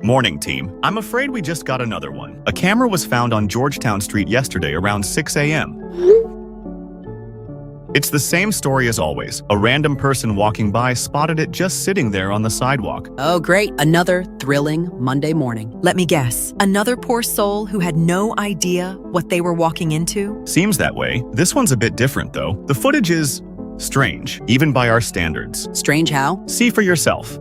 Morning, team. I'm afraid we just got another one. A camera was found on Georgetown Street yesterday around 6 a.m. It's the same story as always. A random person walking by spotted it just sitting there on the sidewalk. Oh, great. Another thrilling Monday morning. Let me guess. Another poor soul who had no idea what they were walking into? Seems that way. This one's a bit different, though. The footage is strange, even by our standards. Strange how? See for yourself.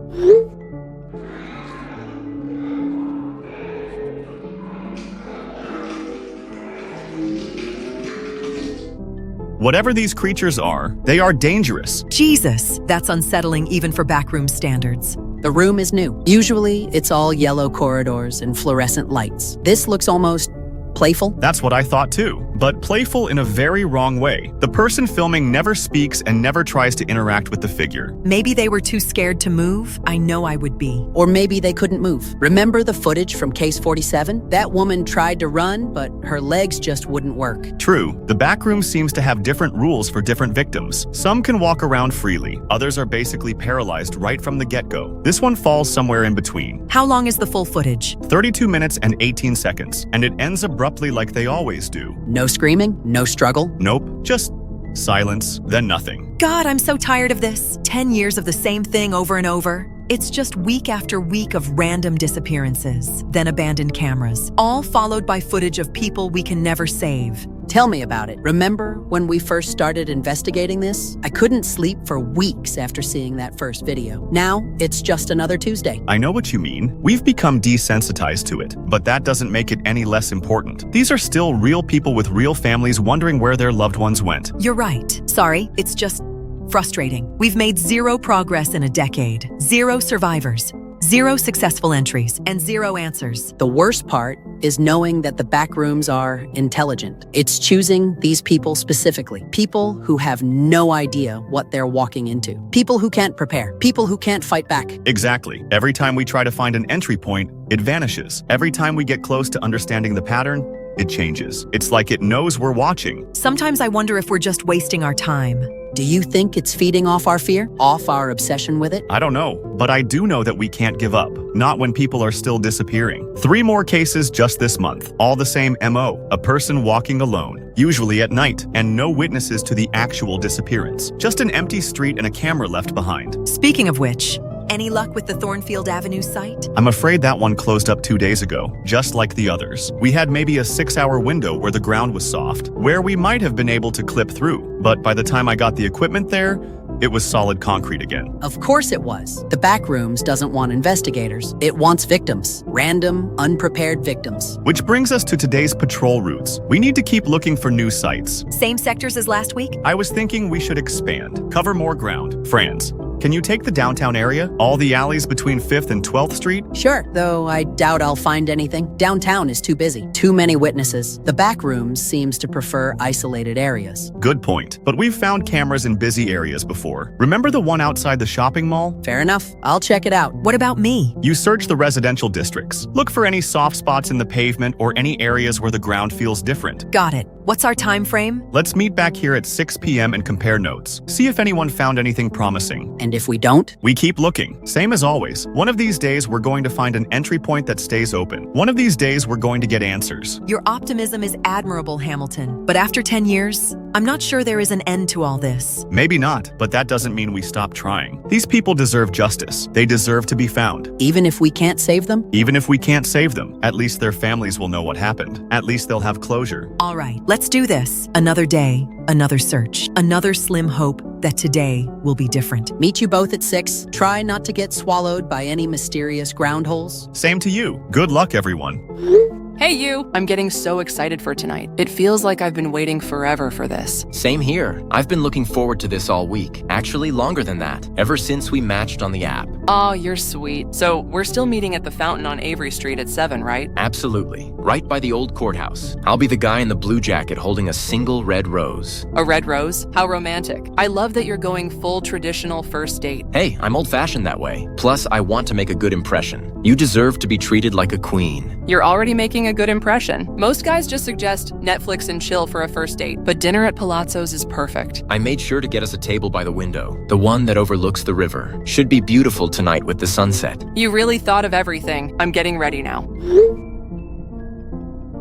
Whatever these creatures are, they are dangerous. Jesus, that's unsettling even for backroom standards. The room is new. Usually, it's all yellow corridors and fluorescent lights. This looks almost playful. That's what I thought too, but playful in a very wrong way. The person filming never speaks and never tries to interact with the figure. Maybe they were too scared to move. I know I would be. Or maybe they couldn't move. Remember the footage from Case 47? That woman tried to run, but her legs just wouldn't work. True, the backroom seems to have different rules for different victims. Some can walk around freely, others are basically paralyzed right from the get-go. This one falls somewhere in between. How long is the full footage? 32 minutes and 18 seconds, and it ends abruptly like they always do. No screaming, no struggle. Nope, just silence, then nothing. God, I'm so tired of this. 10 years of the same thing over and over. It's just week after week of random disappearances, then abandoned cameras, all followed by footage of people we can never save. Tell me about it. Remember when we first started investigating this? I couldn't sleep for weeks after seeing that first video. Now, it's just another Tuesday. I know what you mean. We've become desensitized to it, but that doesn't make it any less important. These are still real people with real families wondering where their loved ones went. You're right. Sorry, it's just frustrating. We've made zero progress in a decade. 0 survivors, 0 successful entries, and 0 answers. The worst part is knowing that the backrooms are intelligent. It's choosing these people specifically. People who have no idea what they're walking into. People who can't prepare. People who can't fight back. Exactly. Every time we try to find an entry point, it vanishes. Every time we get close to understanding the pattern, it changes. It's like it knows we're watching. Sometimes I wonder if we're just wasting our time. Do you think it's feeding off our fear? Off our obsession with it? I don't know, but I do know that we can't give up. Not when people are still disappearing. 3 more cases just this month. All the same MO. A person walking alone, usually at night, and no witnesses to the actual disappearance. Just an empty street and a camera left behind. Speaking of which, any luck with the Thornfield Avenue site? I'm afraid that one closed up 2 days ago, just like the others. We had maybe a 6-hour window where the ground was soft, where we might have been able to clip through, but by the time I got the equipment there, it was solid concrete again. Of course it was. The Backrooms doesn't want investigators. It wants victims. Random, unprepared victims. Which brings us to today's patrol routes. We need to keep looking for new sites. Same sectors as last week? I was thinking we should expand, cover more ground. Frans, can you take the downtown area? All the alleys between 5th and 12th Street? Sure, though I doubt I'll find anything. Downtown is too busy. Too many witnesses. The Backrooms seems to prefer isolated areas. Good point. But we've found cameras in busy areas before. Remember the one outside the shopping mall? Fair enough. I'll check it out. What about me? You search the residential districts. Look for any soft spots in the pavement or any areas where the ground feels different. Got it. What's our time frame? Let's meet back here at 6 p.m. and compare notes. See if anyone found anything promising. And if we don't? We keep looking. Same as always. One of these days, we're going to find an entry point that stays open. One of these days, we're going to get answers. Your optimism is admirable, Hamilton. But after 10 years, I'm not sure there is an end to all this. Maybe not, but that doesn't mean we stop trying. These people deserve justice. They deserve to be found. Even if we can't save them? Even if we can't save them, at least their families will know what happened. At least they'll have closure. All right, let's do this. Another day, another search, another slim hope that today will be different. Meet you both at 6. Try not to get swallowed by any mysterious ground holes. Same to you. Good luck, everyone. Hey you! I'm getting so excited for tonight. It feels like I've been waiting forever for this. Same here. I've been looking forward to this all week. Actually, longer than that. Ever since we matched on the app. Oh, you're sweet. So, we're still meeting at the fountain on Avery Street at 7, right? Absolutely. Right by the old courthouse. I'll be the guy in the blue jacket holding a single red rose. A red rose? How romantic. I love that you're going full traditional first date. Hey, I'm old-fashioned that way. Plus, I want to make a good impression. You deserve to be treated like a queen. You're already making a good impression. Most guys just suggest Netflix and chill for a first date, but dinner at Palazzo's is perfect. I made sure to get us a table by the window, the one that overlooks the river. Should be beautiful tonight. tonight with the sunset. You really thought of everything. I'm getting ready now.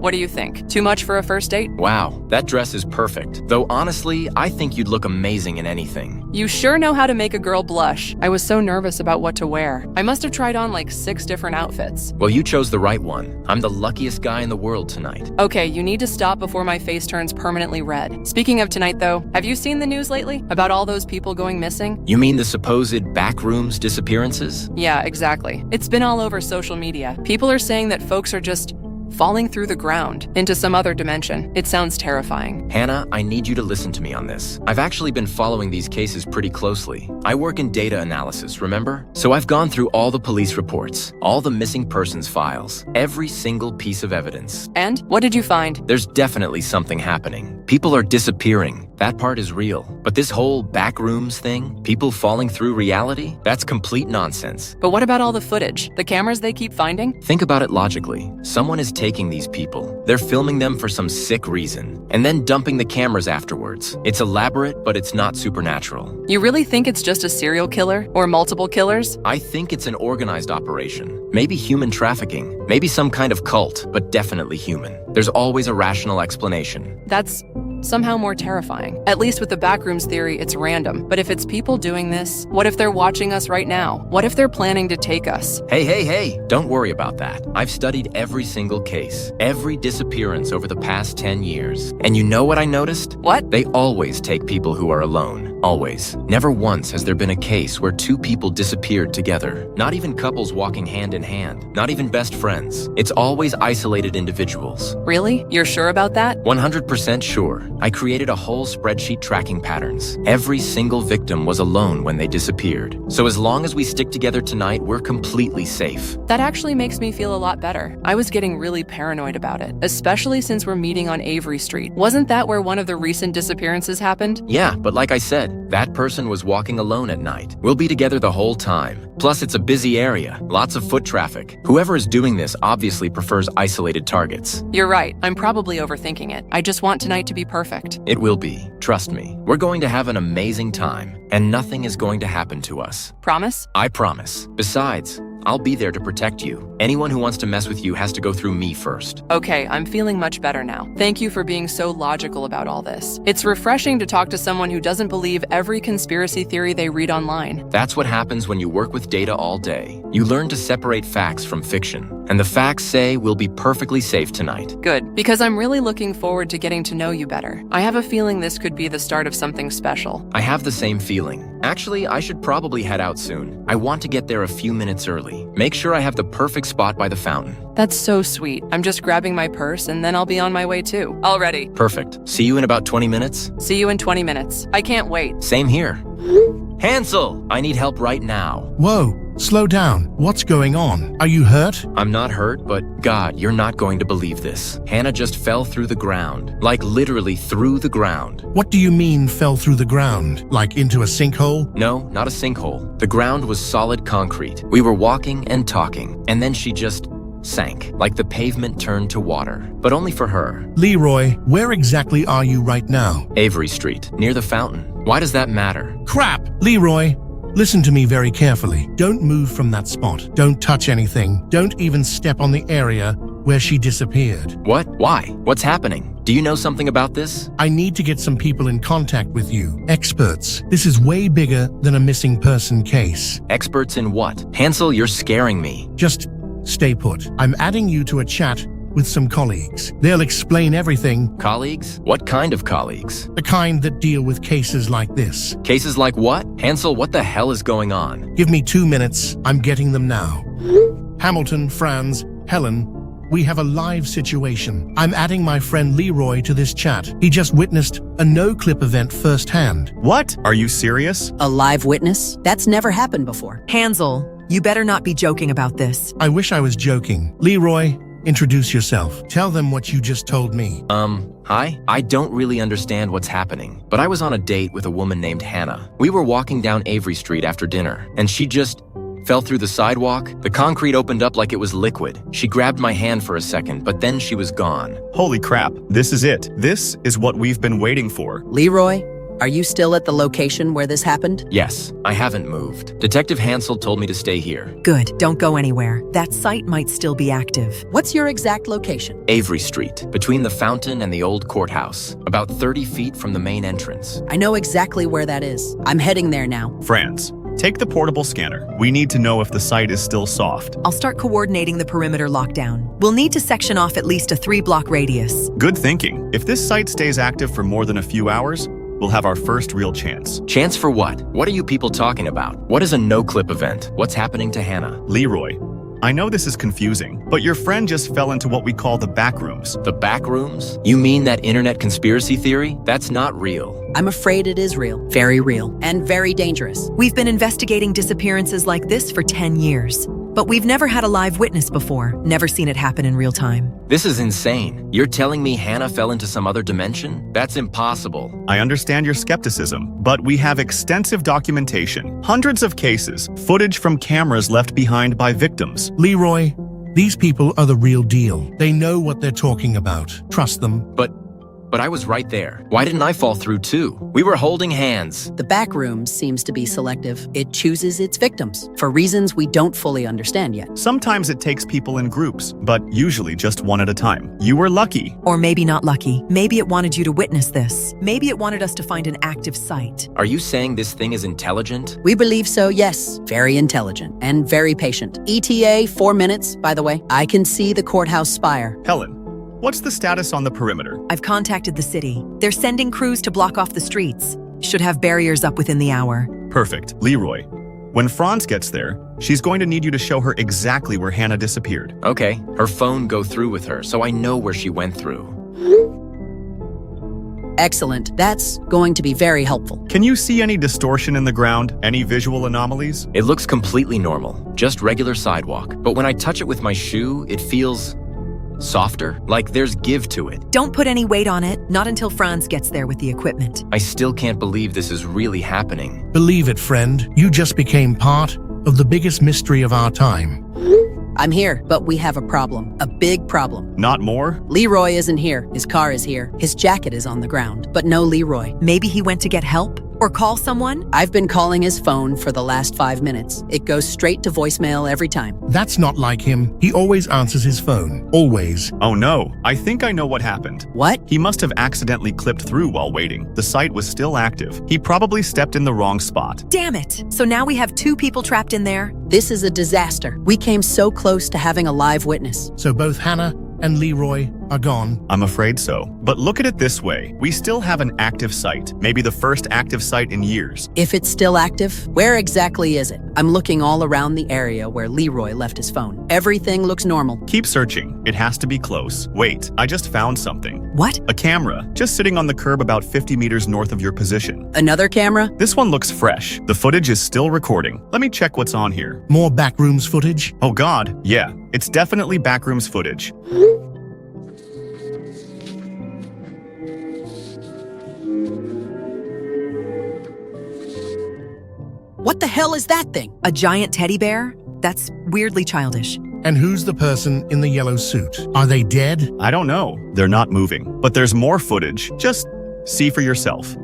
What do you think? Too much for a first date? Wow, that dress is perfect. Though honestly, I think you'd look amazing in anything. You sure know how to make a girl blush. I was so nervous about what to wear. I must have tried on like 6 different outfits. Well, you chose the right one. I'm the luckiest guy in the world tonight. Okay, you need to stop before my face turns permanently red. Speaking of tonight though, have you seen the news lately? About all those people going missing? You mean the supposed Backrooms disappearances? Yeah, exactly. It's been all over social media. People are saying that folks are just falling through the ground into some other dimension. It sounds terrifying. Hannah, I need you to listen to me on this. I've actually been following these cases pretty closely. I work in data analysis, remember? So I've gone through all the police reports, all the missing persons files, every single piece of evidence. And what did you find? There's definitely something happening. People are disappearing. That part is real. But this whole Backrooms thing, people falling through reality, that's complete nonsense. But what about all the footage? The cameras they keep finding? Think about it logically. Someone is taking these people. They're filming them for some sick reason, and then dumping the cameras afterwards. It's elaborate, but it's not supernatural. You really think it's just a serial killer or multiple killers? I think it's an organized operation. Maybe human trafficking. Maybe some kind of cult, but definitely human. There's always a rational explanation. That's somehow more terrifying. At least with the Backrooms theory, it's random. But if it's people doing this, what if they're watching us right now? What if they're planning to take us? Hey, don't worry about that. I've studied every single case, every disappearance over the past 10 years. And you know what I noticed? What? They always take people who are alone. Always. Never once has there been a case where 2 people disappeared together. Not even couples walking hand in hand. Not even best friends. It's always isolated individuals. Really? You're sure about that? 100% sure. I created a whole spreadsheet tracking patterns. Every single victim was alone when they disappeared. So as long as we stick together tonight, we're completely safe. That actually makes me feel a lot better. I was getting really paranoid about it, especially since we're meeting on Avery Street. Wasn't that where one of the recent disappearances happened? Yeah, but like I said, that person was walking alone at night. We'll be together the whole time. Plus, it's a busy area, lots of foot traffic. Whoever is doing this obviously prefers isolated targets. You're right. I'm probably overthinking it. I just want tonight to be perfect. It will be. Trust me. We're going to have an amazing time, and nothing is going to happen to us. Promise? I promise. Besides, I'll be there to protect you. Anyone who wants to mess with you has to go through me first. Okay, I'm feeling much better now. Thank you for being so logical about all this. It's refreshing to talk to someone who doesn't believe every conspiracy theory they read online. That's what happens when you work with data all day. You learn to separate facts from fiction, and the facts say we'll be perfectly safe tonight. Good, because I'm really looking forward to getting to know you better. I have a feeling this could be the start of something special. I have the same feeling. Actually, I should probably head out soon. I want to get there a few minutes early. Make sure I have the perfect spot by the fountain. That's so sweet. I'm just grabbing my purse and then I'll be on my way too. Already. Perfect. See you in about 20 minutes? See you in 20 minutes. I can't wait. Same here. Hansel, I need help right now. Whoa, slow down. What's going on? Are you hurt? I'm not hurt, but God, you're not going to believe this. Hannah just fell through the ground. Like literally through the ground. What do you mean fell through the ground? Like into a sinkhole? No, not a sinkhole. The ground was solid concrete. We were walking and talking, and then she just sank, like the pavement turned to water. But only for her. Leroy, where exactly are you right now? Avery Street, near the fountain. Why does that matter? Crap! Leroy, listen to me very carefully. Don't move from that spot. Don't touch anything. Don't even step on the area where she disappeared. What? Why? What's happening? Do you know something about this? I need to get some people in contact with you. Experts. This is way bigger than a missing person case. Experts in what? Hansel, you're scaring me. Just stay put. I'm adding you to a chat with some colleagues. They'll explain everything. Colleagues? What kind of colleagues? The kind that deal with cases like this. Cases like what? Hansel, what the hell is going on? Give me 2 minutes. I'm getting them now. Hamilton, Frans, Helen, we have a live situation. I'm adding my friend Leroy to this chat. He just witnessed a noclip event firsthand. What? Are you serious? A live witness? That's never happened before. Hansel, you better not be joking about this. I wish I was joking. Leroy, introduce yourself. Tell them what you just told me. Hi? I don't really understand what's happening, but I was on a date with a woman named Hannah. We were walking down Avery Street after dinner, and she just fell through the sidewalk. The concrete opened up like it was liquid. She grabbed my hand for a second, but then she was gone. Holy crap, this is it. This is what we've been waiting for. Leroy, Are you still at the location where this happened? Yes, I haven't moved. Detective Hansel told me to stay here. Good, don't go anywhere. That site might still be active. What's your exact location? Avery Street, between the fountain and the old courthouse, about 30 feet from the main entrance. I know exactly where that is. I'm heading there now. Frans, take the portable scanner. We need to know if the site is still soft. I'll start coordinating the perimeter lockdown. We'll need to section off at least a 3-block radius. Good thinking. If this site stays active for more than a few hours, we'll have our first real chance. Chance for what? What are you people talking about? What is a no-clip event? What's happening to Hannah? Leroy, I know this is confusing, but your friend just fell into what we call the backrooms. The Backrooms? You mean that internet conspiracy theory? That's not real. I'm afraid it is real, and very dangerous. We've been investigating disappearances like this for 10 years. But we've never had a live witness before, never seen it happen in real time. This is insane. You're telling me Hannah fell into some other dimension? That's impossible. I understand your skepticism, but we have extensive documentation, hundreds of cases, footage from cameras left behind by victims. Leroy, these people are the real deal. They know what they're talking about. Trust them. But I was right there. Why didn't I fall through too? We were holding hands. The Backrooms seems to be selective. It chooses its victims, for reasons we don't fully understand yet. Sometimes it takes people in groups, but usually just one at a time. You were lucky. Or maybe not lucky. Maybe it wanted you to witness this. Maybe it wanted us to find an active site. Are you saying this thing is intelligent? We believe so, yes. Very intelligent and very patient. ETA 4 minutes, by the way. I can see the courthouse spire. Helen, what's the status on the perimeter? I've contacted the city. They're sending crews to block off the streets. Should have barriers up within the hour. Perfect. Leroy, when Frans gets there, she's going to need you to show her exactly where Hannah disappeared. Okay, her phone go through with her, so I know where she went through. Excellent. That's going to be very helpful. Can you see any distortion in the ground? Any visual anomalies? It looks completely normal, just regular sidewalk. But when I touch it with my shoe, it feels softer, like there's give to it. Don't put any weight on it, not until Frans gets there with the equipment. I still can't believe this is really happening. Believe it, friend. You just became part of the biggest mystery of our time. I'm here, but we have a problem. A big problem. Not more? Leroy isn't here. His car is here. His jacket is on the ground, but no Leroy. Maybe he went to get help? Or call someone? I've been calling his phone for the last 5 minutes. It goes straight to voicemail every time. That's not like him. He always answers his phone. Always. Oh no, I think I know what happened. What? He must have accidentally clipped through while waiting. The site was still active. He probably stepped in the wrong spot. Damn it! So now we have 2 people trapped in there? This is a disaster. We came so close to having a live witness. So both Hannah and Leroy are gone. I'm afraid so. But look at it this way. We still have an active site. Maybe the first active site in years. If it's still active, where exactly is it? I'm looking all around the area where Leroy left his phone. Everything looks normal. Keep searching. It has to be close. Wait, I just found something. What? A camera, just sitting on the curb about 50 meters north of your position. Another camera? This one looks fresh. The footage is still recording. Let me check what's on here. More Backrooms footage? Oh God, yeah, it's definitely Backrooms footage. What the hell is that thing? A giant teddy bear? That's weirdly childish. And who's the person in the yellow suit? Are they dead? I don't know. They're not moving. But there's more footage. Just see for yourself.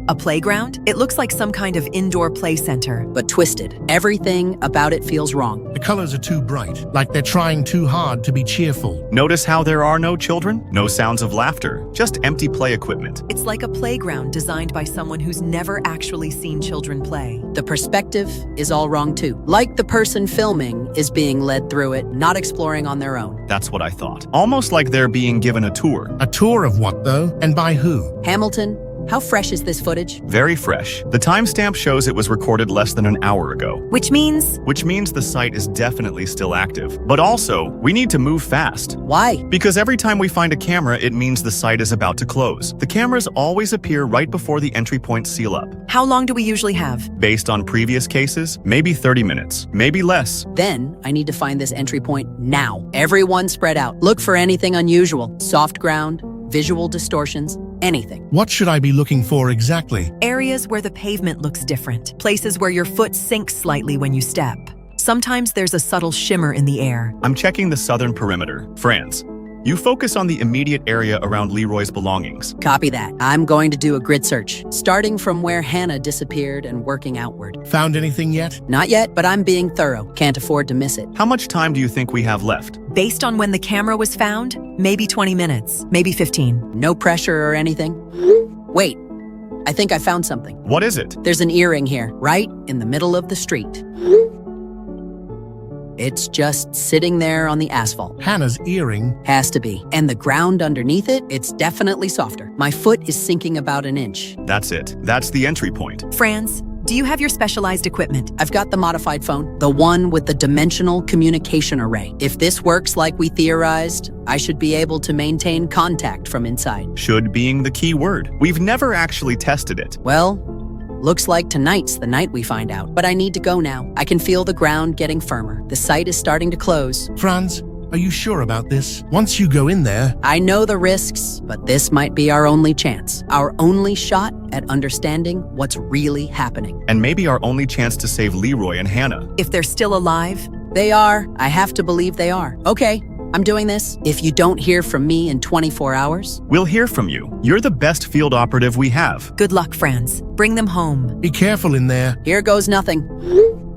A playground? It looks like some kind of indoor play center. But twisted. Everything about it feels wrong. The colors are too bright, like they're trying too hard to be cheerful. Notice how there are no children? No sounds of laughter. Just empty play equipment. It's like a playground designed by someone who's never actually seen children play. The perspective is all wrong too. Like the person filming is being led through it, not exploring on their own. That's what I thought. Almost like they're being given a tour. A tour of what, though? And by who? Hamilton, how fresh is this footage? Very fresh. The timestamp shows it was recorded less than an hour ago. Which means the site is definitely still active. But also, we need to move fast. Why? Because every time we find a camera, it means the site is about to close. The cameras always appear right before the entry points seal up. how long do we usually have? Based on previous cases, maybe 30 minutes, maybe less. Then I need to find this entry point now. Everyone spread out. Look for anything unusual. Soft ground, visual distortions, anything. What should I be looking for exactly? Areas where the pavement looks different, places where your foot sinks slightly when you step. Sometimes there's a subtle shimmer in the air. I'm checking the southern perimeter. Frans, you focus on the immediate area around Leroy's belongings. Copy that. I'm going to do a grid search, starting from where Hannah disappeared and working outward. Found anything yet? Not yet, but I'm being thorough. Can't afford to miss it. How much time do you think we have left? Based on when the camera was found, maybe 20 minutes, maybe 15. No pressure or anything. Wait, I think I found something. What is it? There's an earring here, right in the middle of the street. It's just sitting there on the asphalt. Hannah's earring. Has to be. And the ground underneath it, it's definitely softer. My foot is sinking about an inch. That's it. That's the entry point. Frans, do you have your specialized equipment? I've got the modified phone, the one with the dimensional communication array. If this works like we theorized, I should be able to maintain contact from inside. Should being the key word. We've never actually tested it. Well, looks like tonight's the night we find out. But I need to go now. I can feel the ground getting firmer. The site is starting to close. Frans, are you sure about this? Once you go in there, I know the risks, but this might be our only chance. Our only shot at understanding what's really happening. And maybe our only chance to save Leroy and Hannah. If they're still alive? They are. I have to believe they are. Okay, I'm doing this. If you don't hear from me in 24 hours, We'll hear from you. You're the best field operative we have. Good luck, Frans. Bring them home. be careful in there. here goes nothing.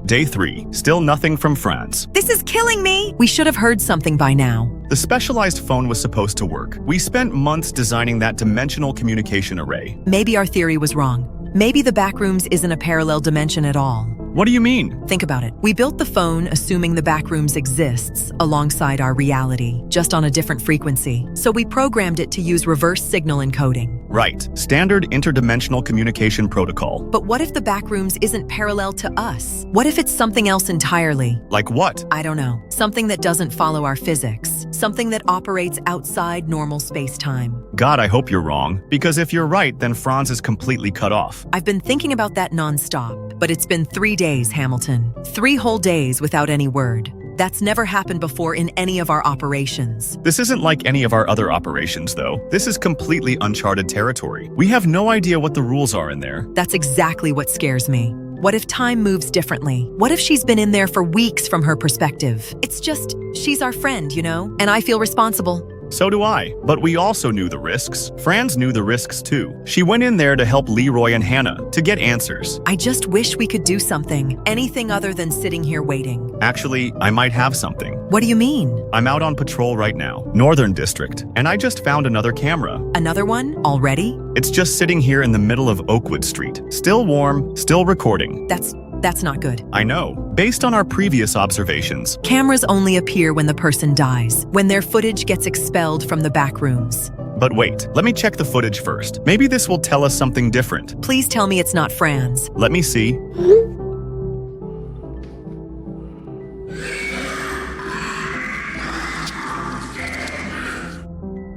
Day 3. Still nothing from Frans. This is killing me! We should have heard something by now. The specialized phone was supposed to work. We spent months designing that dimensional communication array. Maybe our theory was wrong. Maybe the Backrooms isn't a parallel dimension at all. What do you mean? Think about it. We built the phone assuming the Backrooms exists alongside our reality, just on a different frequency. So we programmed it to use reverse signal encoding. Right. Standard interdimensional communication protocol. But what if the Backrooms isn't parallel to us? What if it's something else entirely? Like what? I don't know. Something that doesn't follow our physics. Something that operates outside normal space-time. God, I hope you're wrong. Because if you're right, then Frans is completely cut off. I've been thinking about that nonstop, but it's been 3 days, Hamilton. 3 whole days without any word. That's never happened before in any of our operations. This isn't like any of our other operations, though. This is completely uncharted territory. We have no idea what the rules are in there. That's exactly what scares me. What if time moves differently? What if she's been in there for weeks from her perspective? It's just, she's our friend, you know? And I feel responsible. So do I. But we also knew the risks. Frans knew the risks too. She went in there to help Leroy and Hannah to get answers. I just wish we could do something. Anything other than sitting here waiting. Actually, I might have something. What do you mean? I'm out on patrol right now, Northern District, and I just found another camera. Another one? Already? It's just sitting here in the middle of Oakwood Street. Still warm, still recording. That's not good. I know. Based on our previous observations, Cameras only appear when the person dies, when their footage gets expelled from the Backrooms. but wait, let me check the footage first. Maybe this will tell us something different. Please tell me it's not Frans. Let me see.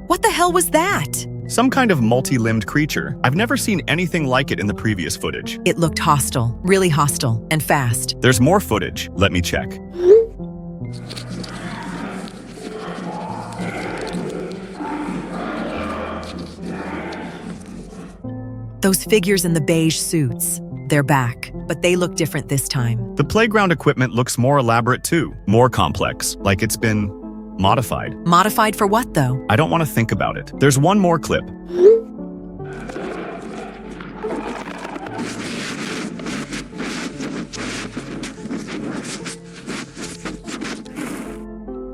What the hell was that? Some kind of multi-limbed creature. I've never seen anything like it in the previous footage. It looked hostile, really hostile, and fast. There's more footage. Let me check. Those figures in the beige suits, they're back, but they look different this time. The playground equipment looks more elaborate too, more complex, like it's been modified. Modified for what, though? I don't want to think about it. There's one more clip.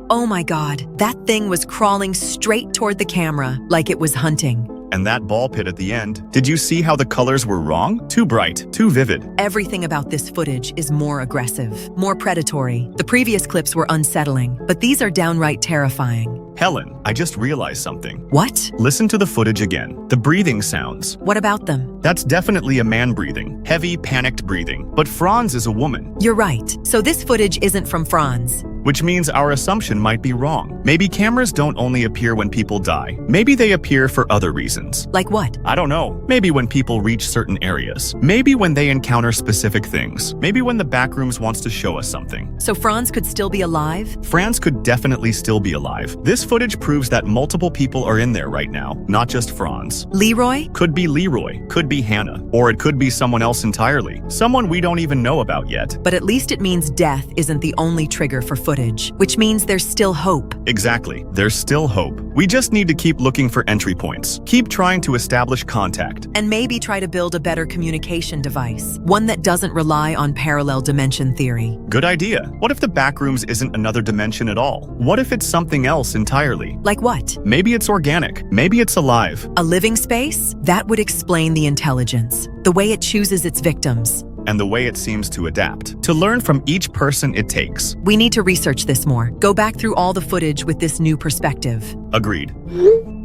Oh my God, that thing was crawling straight toward the camera, like it was hunting. And that ball pit at the end. Did you see how the colors were wrong? Too bright, too vivid. Everything about this footage is more aggressive, more predatory. The previous clips were unsettling, but these are downright terrifying. Helen, I just realized something. What? Listen to the footage again. The breathing sounds. What about them? That's definitely a man breathing. Heavy, panicked breathing. But Frans is a woman. You're right. So this footage isn't from Frans. which means our assumption might be wrong. Maybe cameras don't only appear when people die. Maybe they appear for other reasons. Like what? I don't know. Maybe when people reach certain areas. Maybe when they encounter specific things. Maybe when the Backrooms wants to show us something. So Frans could still be alive? Frans could definitely still be alive. This footage proves that multiple people are in there right now, not just Frans. Leroy? Could be Leroy, could be Hannah, or it could be someone else entirely. Someone we don't even know about yet. But at least it means death isn't the only trigger for footage, which means there's still hope. Exactly. There's still hope. We just need to keep looking for entry points. Keep trying to establish contact. And maybe try to build a better communication device, one that doesn't rely on parallel dimension theory. Good idea. What if the Backrooms isn't another dimension at all? What if it's something else entirely? Like what? Maybe it's organic. Maybe it's alive. A living space? That would explain the intelligence, the way it chooses its victims. And the way it seems to adapt. To learn from each person it takes. We need to research this more. Go back through all the footage with this new perspective. Agreed.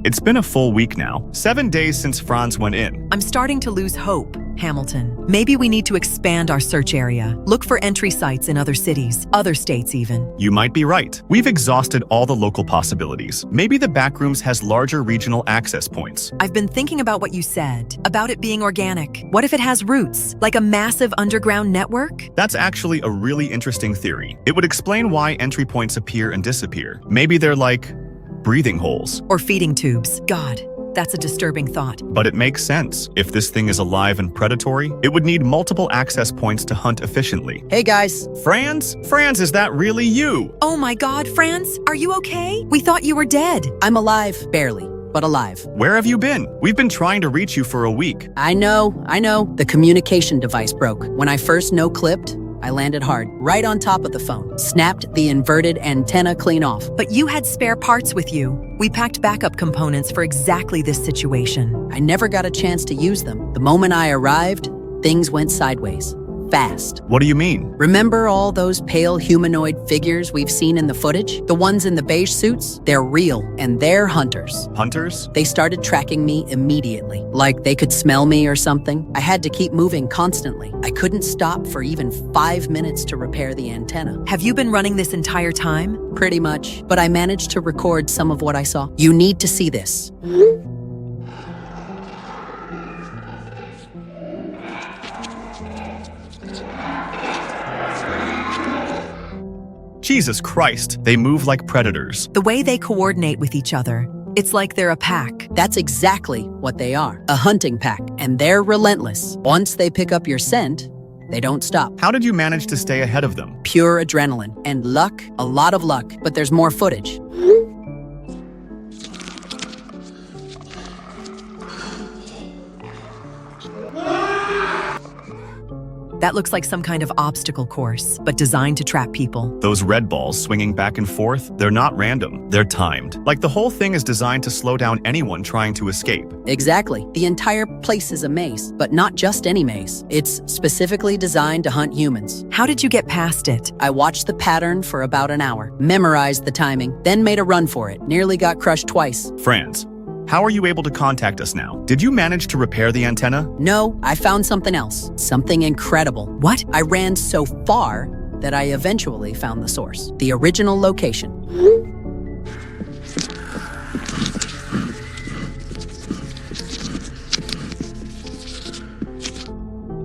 It's been a full week now. 7 days since Frans went in. I'm starting to lose hope, Hamilton. Maybe we need to expand our search area. Look for entry sites in other cities, other states even. You might be right. We've exhausted all the local possibilities. Maybe the Backrooms has larger regional access points. I've been thinking about what you said, about it being organic. What if it has roots, like a massive underground network? That's actually a really interesting theory. It would explain why entry points appear and disappear. Maybe they're like breathing holes. Or feeding tubes. God, that's a disturbing thought. But it makes sense. If this thing is alive and predatory, it would need multiple access points to hunt efficiently. Hey guys. Frans? Frans, is that really you? Oh my God, Frans, are you okay? We thought you were dead. I'm alive, barely, but alive. Where have you been? We've been trying to reach you for a week. I know. The communication device broke. When I first no-clipped, I landed hard, right on top of the phone. Snapped the inverted antenna clean off. But you had spare parts with you. We packed backup components for exactly this situation. I never got a chance to use them. The moment I arrived, things went sideways. Fast. What do you mean? Remember all those pale humanoid figures we've seen in the footage? The ones in the beige suits? They're real, and they're hunters. Hunters? They started tracking me immediately, like they could smell me or something. I had to keep moving constantly. I couldn't stop for even 5 minutes to repair the antenna. Have you been running this entire time? Pretty much, but I managed to record some of what I saw. You need to see this. Jesus Christ, they move like predators. The way they coordinate with each other, it's like they're a pack. That's exactly what they are, a hunting pack, and they're relentless. Once they pick up your scent, they don't stop. How did you manage to stay ahead of them? Pure adrenaline and luck, a lot of luck, but there's more footage. That looks like some kind of obstacle course, but designed to trap people. Those red balls swinging back and forth, they're not random, they're timed. Like the whole thing is designed to slow down anyone trying to escape. Exactly. The entire place is a maze, but not just any maze. It's specifically designed to hunt humans. How did you get past it? I watched the pattern for about an hour, memorized the timing, then made a run for it. Nearly got crushed twice. Frans, how are you able to contact us now? Did you manage to repair the antenna? No, I found something else. Something incredible. What? I ran so far that I eventually found the source. The original location.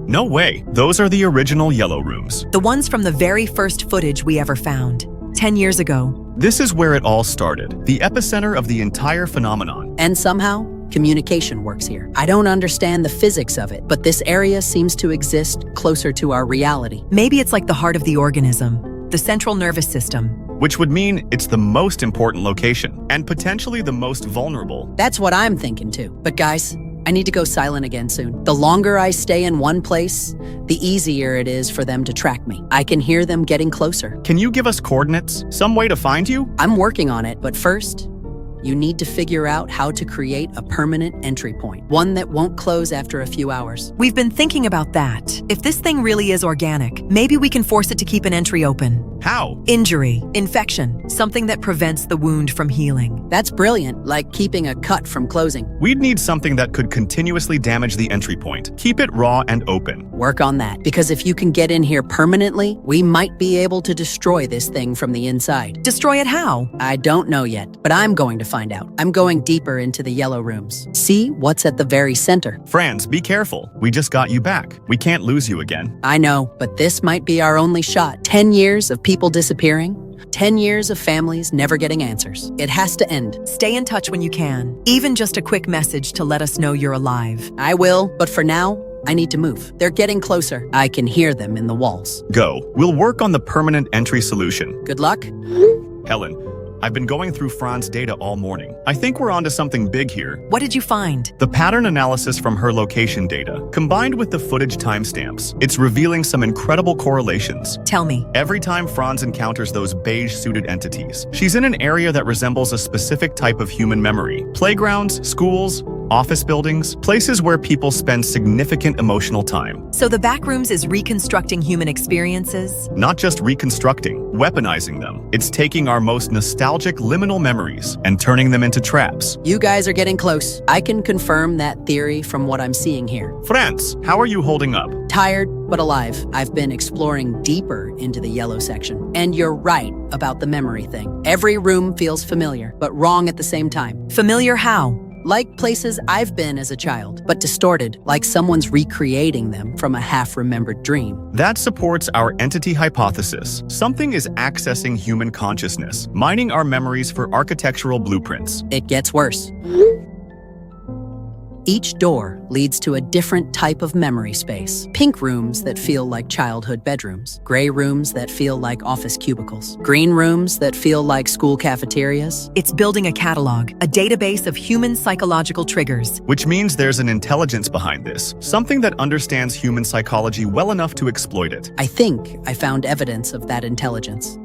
No way. Those are the original yellow rooms. The ones from the very first footage we ever found, 10 years ago. This is where it all started, the epicenter of the entire phenomenon. And somehow, communication works here. I don't understand the physics of it, but this area seems to exist closer to our reality. Maybe it's like the heart of the organism, the central nervous system. Which would mean it's the most important location, and potentially the most vulnerable. That's what I'm thinking too. But guys, I need to go silent again soon. The longer I stay in one place, the easier it is for them to track me. I can hear them getting closer. Can you give us coordinates? Some way to find you? I'm working on it, but first, you need to figure out how to create a permanent entry point, one that won't close after a few hours. We've been thinking about that. If this thing really is organic, maybe we can force it to keep an entry open. How? Injury, infection, something that prevents the wound from healing. That's brilliant, like keeping a cut from closing. We'd need something that could continuously damage the entry point. Keep it raw and open. Work on that, because if you can get in here permanently, we might be able to destroy this thing from the inside. Destroy it how? I don't know yet, but I'm going to find out. I'm going deeper into the yellow rooms. See what's at the very center. Frans, be careful. We just got you back. We can't lose you again. I know, but this might be our only shot. 10 years of people disappearing, 10 years of families never getting answers. It has to end. Stay in touch when you can. Even just a quick message to let us know you're alive. I will, but for now, I need to move. They're getting closer. I can hear them in the walls. Go. We'll work on the permanent entry solution. Good luck. Helen, I've been going through Fran's data all morning. I think we're onto something big here. What did you find? The pattern analysis from her location data, combined with the footage timestamps, it's revealing some incredible correlations. Tell me. Every time Frans encounters those beige-suited entities, she's in an area that resembles a specific type of human memory. Playgrounds, schools, office buildings, places where people spend significant emotional time. So the Backrooms is reconstructing human experiences? Not just reconstructing, weaponizing them. It's taking our most nostalgic liminal memories and turning them into traps. You guys are getting close. I can confirm that theory from what I'm seeing here. Frans, how are you holding up? Tired, but alive. I've been exploring deeper into the yellow section. And you're right about the memory thing. Every room feels familiar, but wrong at the same time. Familiar how? Like places I've been as a child, but distorted, like someone's recreating them from a half-remembered dream. That supports our entity hypothesis. Something is accessing human consciousness, mining our memories for architectural blueprints. It gets worse. Each door leads to a different type of memory space. Pink rooms that feel like childhood bedrooms. Gray rooms that feel like office cubicles. Green rooms that feel like school cafeterias. It's building a catalog, a database of human psychological triggers. Which means there's an intelligence behind this, something that understands human psychology well enough to exploit it. I think I found evidence of that intelligence.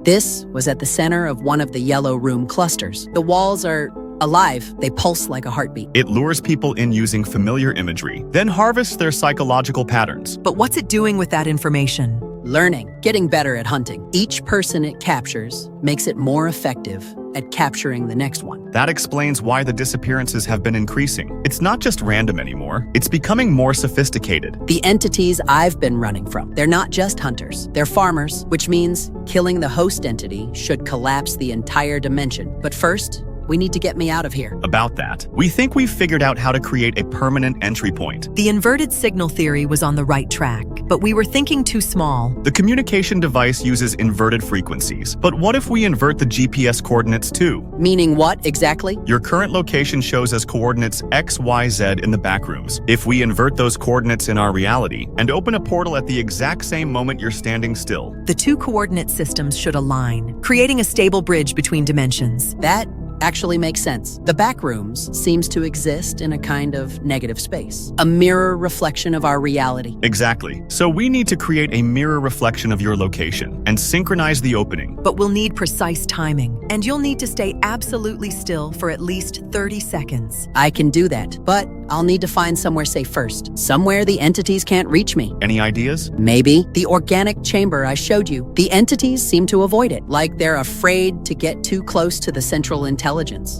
This was at the center of one of the yellow room clusters. The walls are alive. They pulse like a heartbeat. It lures people in using familiar imagery, then harvests their psychological patterns. But what's it doing with that information? Learning, getting better at hunting. Each person it captures makes it more effective at capturing the next one. That explains why the disappearances have been increasing. It's not just random anymore. It's becoming more sophisticated. The entities I've been running from, they're not just hunters. They're farmers, which means killing the host entity should collapse the entire dimension. But first, we need to get me out of here. About that, we think we've figured out how to create a permanent entry point. The inverted signal theory was on the right track, but we were thinking too small. The communication device uses inverted frequencies. But what if we invert the GPS coordinates too? Meaning what exactly? Your current location shows as coordinates X, Y, Z in the Backrooms. If we invert those coordinates in our reality and open a portal at the exact same moment you're standing still, the two coordinate systems should align, creating a stable bridge between dimensions. That actually makes sense. The Backrooms seems to exist in a kind of negative space, a mirror reflection of our reality. Exactly. So we need to create a mirror reflection of your location and synchronize the opening. But we'll need precise timing, and you'll need to stay absolutely still for at least 30 seconds. I can do that, but I'll need to find somewhere safe first. Somewhere the entities can't reach me. Any ideas? Maybe the organic chamber I showed you. The entities seem to avoid it, like they're afraid to get too close to the central intelligence.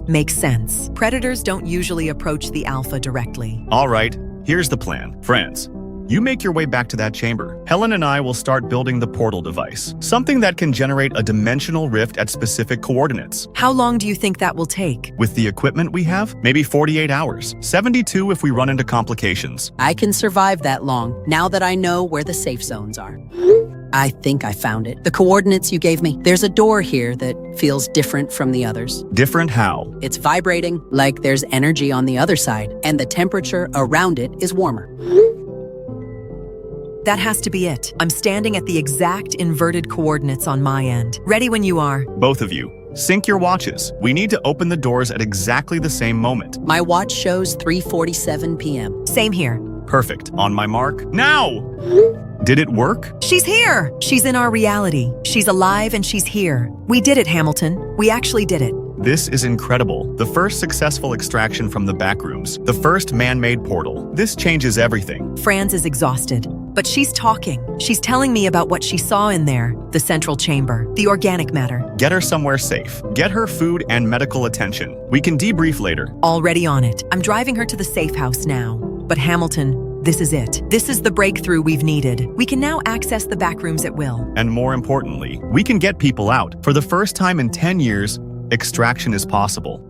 Makes sense. Predators don't usually approach the alpha directly. All right, here's the plan. Frans, you make your way back to that chamber. Helen and I will start building the portal device, something that can generate a dimensional rift at specific coordinates. How long do you think that will take? With the equipment we have, maybe 48 hours. 72 if we run into complications. I can survive that long, now that I know where the safe zones are. I think I found it. The coordinates you gave me. There's a door here that feels different from the others. Different how? It's vibrating, like there's energy on the other side, and the temperature around it is warmer. That has to be it. I'm standing at the exact inverted coordinates on my end. Ready when you are. Both of you, sync your watches. We need to open the doors at exactly the same moment. My watch shows 3:47 p.m. Same here. Perfect. On my mark, now! Did it work? She's here! She's in our reality. She's alive and she's here. We did it, Hamilton. We actually did it. This is incredible. The first successful extraction from the Backrooms. The first man-made portal. This changes everything. Frans is exhausted. But she's talking. She's telling me about what she saw in there, the central chamber, the organic matter. Get her somewhere safe. Get her food and medical attention. We can debrief later. Already on it. I'm driving her to the safe house now. But Hamilton, this is it. This is the breakthrough we've needed. We can now access the backrooms at will. And more importantly, we can get people out. For the first time in 10 years, extraction is possible.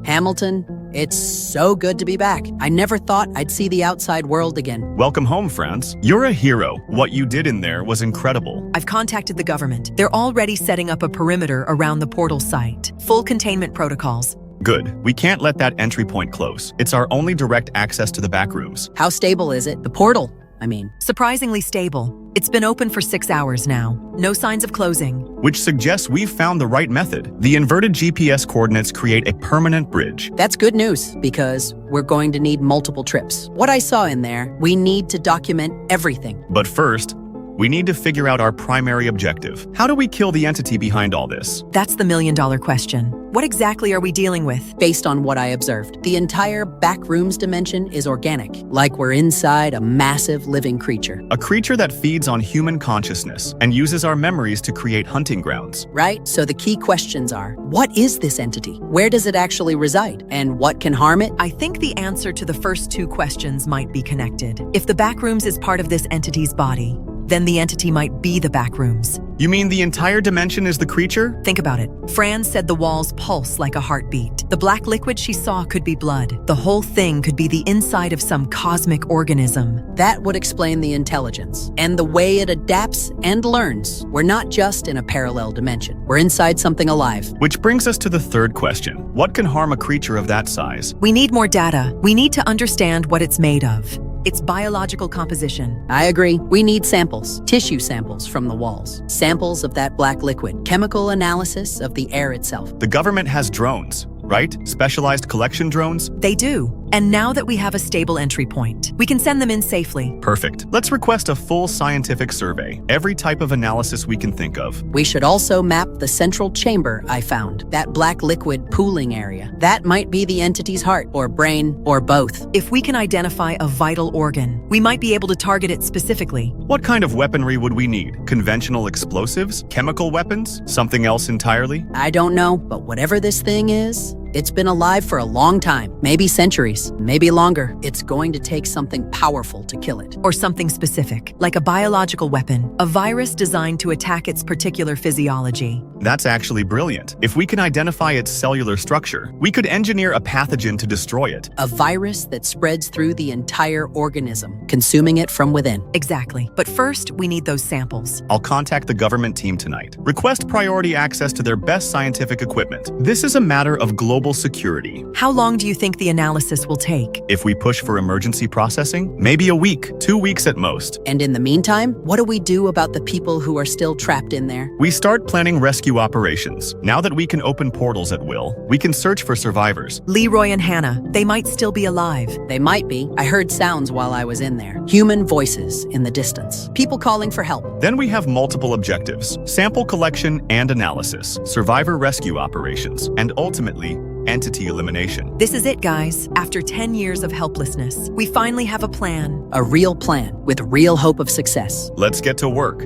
Hamilton, it's so good to be back. I never thought I'd see the outside world again. Welcome home, Frans. You're a hero. What you did in there was incredible. I've contacted the government. They're already setting up a perimeter around the portal site. Full containment protocols. Good. We can't let that entry point close. It's our only direct access to the backrooms. How stable is it? The portal, I mean. Surprisingly stable. It's been open for 6 hours now. No signs of closing. Which suggests we've found the right method. The inverted GPS coordinates create a permanent bridge. That's good news, because we're going to need multiple trips. What I saw in there, we need to document everything. But first, we need to figure out our primary objective. How do we kill the entity behind all this? That's the million-dollar question. What exactly are we dealing with? Based on what I observed, the entire backrooms dimension is organic, like we're inside a massive living creature. A creature that feeds on human consciousness and uses our memories to create hunting grounds. Right? So the key questions are, what is this entity? Where does it actually reside? And what can harm it? I think the answer to the first two questions might be connected. If the backrooms is part of this entity's body, then the entity might be the backrooms. You mean the entire dimension is the creature? Think about it. Frans said the walls pulse like a heartbeat. The black liquid she saw could be blood. The whole thing could be the inside of some cosmic organism. That would explain the intelligence and the way it adapts and learns. We're not just in a parallel dimension. We're inside something alive. Which brings us to the third question. What can harm a creature of that size? We need more data. We need to understand what it's made of. Its biological composition. I agree. We need samples, tissue samples from the walls, samples of that black liquid, chemical analysis of the air itself. The government has drones, right? Specialized collection drones? They do. And now that we have a stable entry point, we can send them in safely. Perfect. Let's request a full scientific survey. Every type of analysis we can think of. We should also map the central chamber I found, that black liquid pooling area. That might be the entity's heart, or brain, or both. If we can identify a vital organ, we might be able to target it specifically. What kind of weaponry would we need? Conventional explosives? Chemical weapons? Something else entirely? I don't know, but whatever this thing is, it's been alive for a long time, maybe centuries, maybe longer. It's going to take something powerful to kill it. Or something specific, like a biological weapon, a virus designed to attack its particular physiology. That's actually brilliant. If we can identify its cellular structure, we could engineer a pathogen to destroy it. A virus that spreads through the entire organism, consuming it from within. Exactly. But first, we need those samples. I'll contact the government team tonight. Request priority access to their best scientific equipment. This is a matter of global security. How long do you think the analysis will take? If we push for emergency processing, maybe a week, 2 weeks at most. And in the meantime, what do we do about the people who are still trapped in there? We start planning rescue operations. Now that we can open portals at will, we can search for survivors. Leroy and Hannah, they might still be alive. They might be. I heard sounds while I was in there. Human voices in the distance. People calling for help. Then we have multiple objectives: sample collection and analysis, survivor rescue operations, and ultimately, entity elimination. This is it, guys. After 10 years of helplessness, we finally have a plan. A real plan with real hope of success. Let's get to work.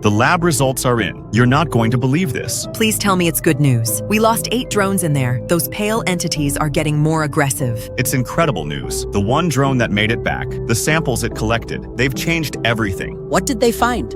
The lab results are in. You're not going to believe this. Please tell me it's good news. We lost 8 drones in there. Those pale entities are getting more aggressive. It's incredible news. The one drone that made it back, the samples it collected, they've changed everything. What did they find?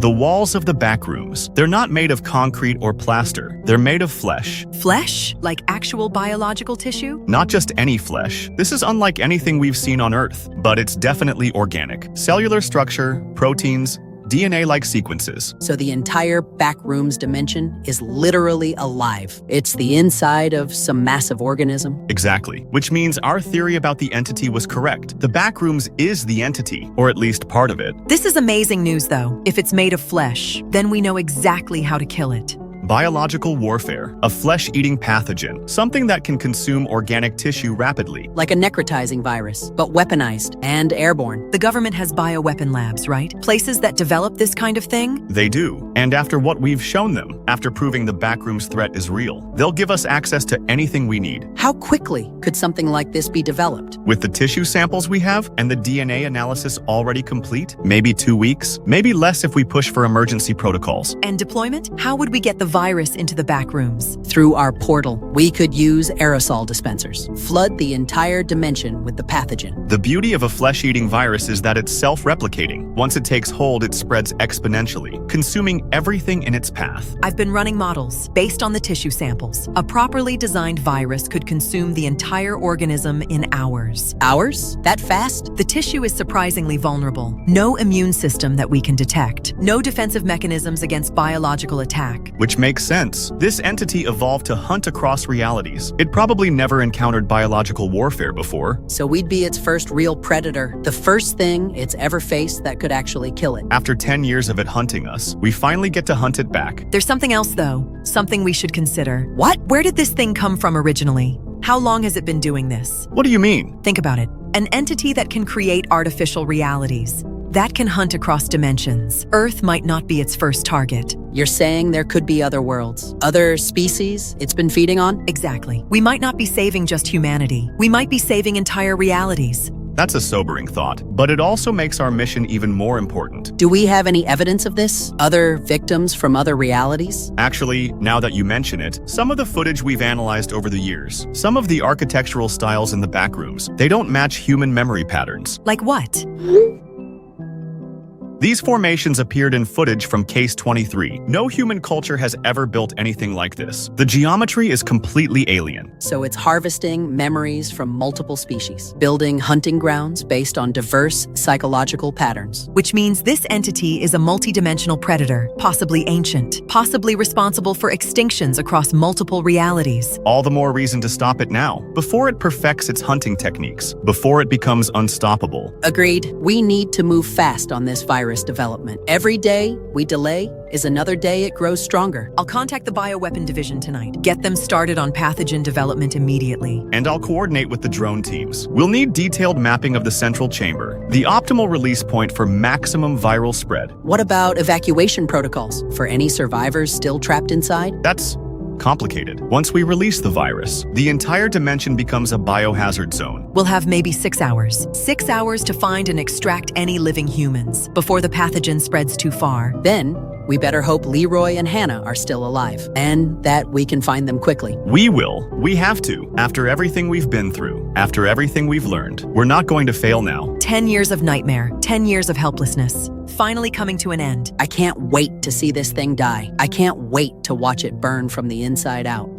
The walls of the backrooms, they're not made of concrete or plaster. They're made of flesh. Flesh? Like actual biological tissue? Not just any flesh. This is unlike anything we've seen on Earth, but it's definitely organic. Cellular structure, proteins, DNA-like sequences. So the entire backrooms dimension is literally alive. It's the inside of some massive organism. Exactly. Which means our theory about the entity was correct. The backrooms is the entity, or at least part of it. This is amazing news, though. If it's made of flesh, then we know exactly how to kill it. Biological warfare, a flesh-eating pathogen, something that can consume organic tissue rapidly. Like a necrotizing virus, but weaponized and airborne. The government has bioweapon labs, right? Places that develop this kind of thing? They do. And after what we've shown them, after proving the Backrooms threat is real, they'll give us access to anything we need. How quickly could something like this be developed? With the tissue samples we have and the DNA analysis already complete, maybe 2 weeks, maybe less if we push for emergency protocols. And deployment? How would we get the virus into the Backrooms? Through our portal, we could use aerosol dispensers. Flood the entire dimension with the pathogen. The beauty of a flesh-eating virus is that it's self-replicating. Once it takes hold, it spreads exponentially, consuming everything in its path. I've been running models based on the tissue samples. A properly designed virus could consume the entire organism in hours. Hours? That fast? The tissue is surprisingly vulnerable. No immune system that we can detect. No defensive mechanisms against biological attack. Which makes sense. This entity evolved to hunt across realities. It probably never encountered biological warfare before. So we'd be its first real predator, the first thing it's ever faced that could actually kill it. After 10 years of it hunting us, we finally get to hunt it back. There's something else, though. Something we should consider. What? Where did this thing come from originally? How long has it been doing this? What do you mean? Think about it. An entity that can create artificial realities. That can hunt across dimensions. Earth might not be its first target. You're saying there could be other worlds, other species it's been feeding on? Exactly. We might not be saving just humanity. We might be saving entire realities. That's a sobering thought, but it also makes our mission even more important. Do we have any evidence of this? Other victims from other realities? Actually, now that you mention it, some of the footage we've analyzed over the years, some of the architectural styles in the Backrooms, they don't match human memory patterns. Like what? These formations appeared in footage from Case 23. No human culture has ever built anything like this. The geometry is completely alien. So it's harvesting memories from multiple species, building hunting grounds based on diverse psychological patterns. Which means this entity is a multidimensional predator, possibly ancient, possibly responsible for extinctions across multiple realities. All the more reason to stop it now, before it perfects its hunting techniques, before it becomes unstoppable. Agreed. We need to move fast on this virus development. Every day we delay is another day it grows stronger. I'll contact the bioweapon division tonight. Get them started on pathogen development immediately. And I'll coordinate with the drone teams. We'll need detailed mapping of the central chamber, the optimal release point for maximum viral spread. What about evacuation protocols for any survivors still trapped inside? That's complicated. Once we release the virus, the entire dimension becomes a biohazard zone. We'll have maybe 6 hours. 6 hours to find and extract any living humans before the pathogen spreads too far. Then, we better hope Leroy and Hannah are still alive, and that we can find them quickly. We will. We have to. After everything we've been through, after everything we've learned, we're not going to fail now. 10 years of nightmare, 10 years of helplessness, finally coming to an end. I can't wait to see this thing die. I can't wait to watch it burn from the inside out.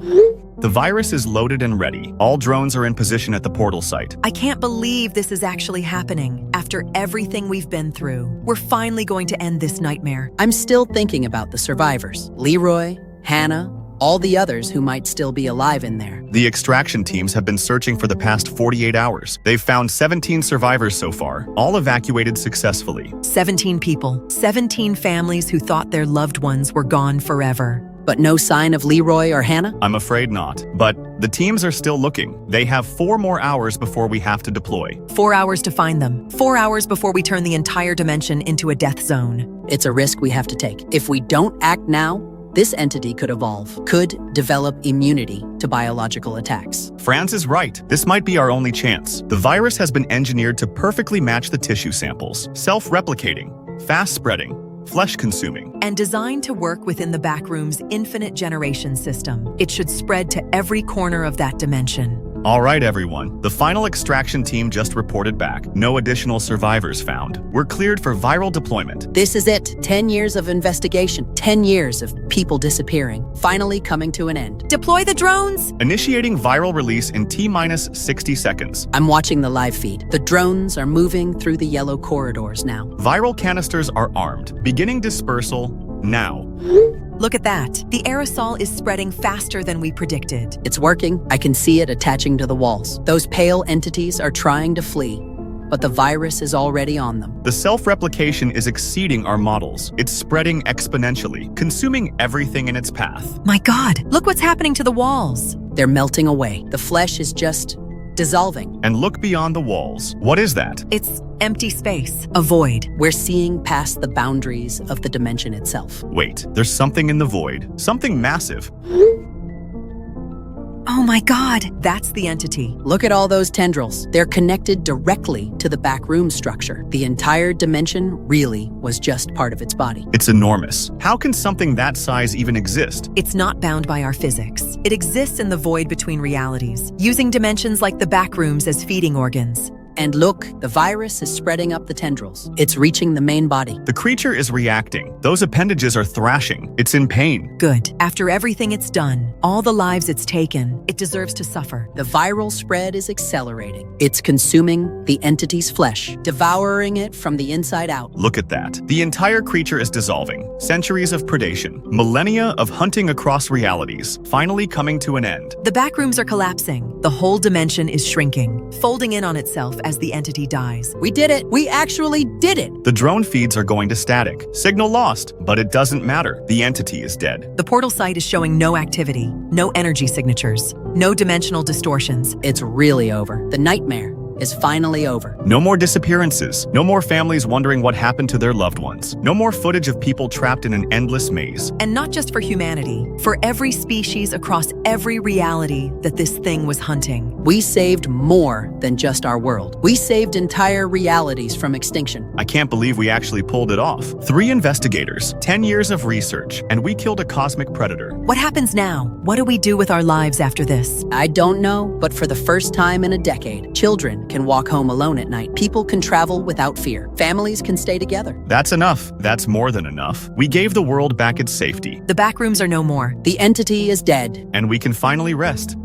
The virus is loaded and ready. All drones are in position at the portal site. I can't believe this is actually happening. After everything we've been through, we're finally going to end this nightmare. I'm still thinking about the survivors. Leroy, Hannah, all the others who might still be alive in there. The extraction teams have been searching for the past 48 hours. They've found 17 survivors so far, all evacuated successfully. 17 people, 17 families who thought their loved ones were gone forever. But no sign of Leroy or Hannah? I'm afraid not. But the teams are still looking. They have 4 more hours before we have to deploy. 4 hours to find them. 4 hours before we turn the entire dimension into a death zone. It's a risk we have to take. If we don't act now, this entity could evolve, could develop immunity to biological attacks. Frans is right. This might be our only chance. The virus has been engineered to perfectly match the tissue samples, self-replicating, fast-spreading, flesh-consuming, and designed to work within the Backrooms' infinite generation system. It should spread to every corner of that dimension. All right, everyone. The final extraction team just reported back. No additional survivors found. We're cleared for viral deployment. This is it. 10 years of investigation. 10 years of people disappearing. Finally coming to an end. Deploy the drones! Initiating viral release in T-minus 60 seconds. I'm watching the live feed. The drones are moving through the yellow corridors now. Viral canisters are armed. Beginning dispersal now. Look at that. The aerosol is spreading faster than we predicted. It's working. I can see it attaching to the walls. Those pale entities are trying to flee. but the virus is already on them. The self-replication is exceeding our models. It's spreading exponentially, consuming everything in its path. My God, look what's happening to the walls. They're melting away. The flesh is just dissolving. And look beyond the walls. What is that? It's empty space, a void. We're seeing past the boundaries of the dimension itself. Wait, there's something in the void. Something massive. Oh my God, that's the entity. Look at all those tendrils. They're connected directly to the backroom structure. The entire dimension really was just part of its body. It's enormous. How can something that size even exist? It's not bound by our physics. It exists in the void between realities, using dimensions like the backrooms as feeding organs. And look, the virus is spreading up the tendrils. It's reaching the main body. The creature is reacting. Those appendages are thrashing. It's in pain. Good. After everything it's done, all the lives it's taken, it deserves to suffer. The viral spread is accelerating. It's consuming the entity's flesh, devouring it from the inside out. Look at that. The entire creature is dissolving. Centuries of predation, millennia of hunting across realities, finally coming to an end. The backrooms are collapsing. The whole dimension is shrinking, folding in on itself as the entity dies. We did it. We actually did it. The drone feeds are going to static. Signal lost, but it doesn't matter. The entity is dead. The portal site is showing no activity, no energy signatures, no dimensional distortions. It's really over. The nightmare is finally over. No more disappearances. No more families wondering what happened to their loved ones. No more footage of people trapped in an endless maze. And not just for humanity, for every species across every reality that this thing was hunting. We saved more than just our world. We saved entire realities from extinction. I can't believe we actually pulled it off. 3 investigators, 10 years of research, and we killed a cosmic predator. What happens now? What do we do with our lives after this? I don't know, but for the first time in a decade, children can walk home alone at night. People can travel without fear. Families can stay together. That's enough. That's more than enough. We gave the world back its safety. The backrooms are no more. The entity is dead. And we can finally rest.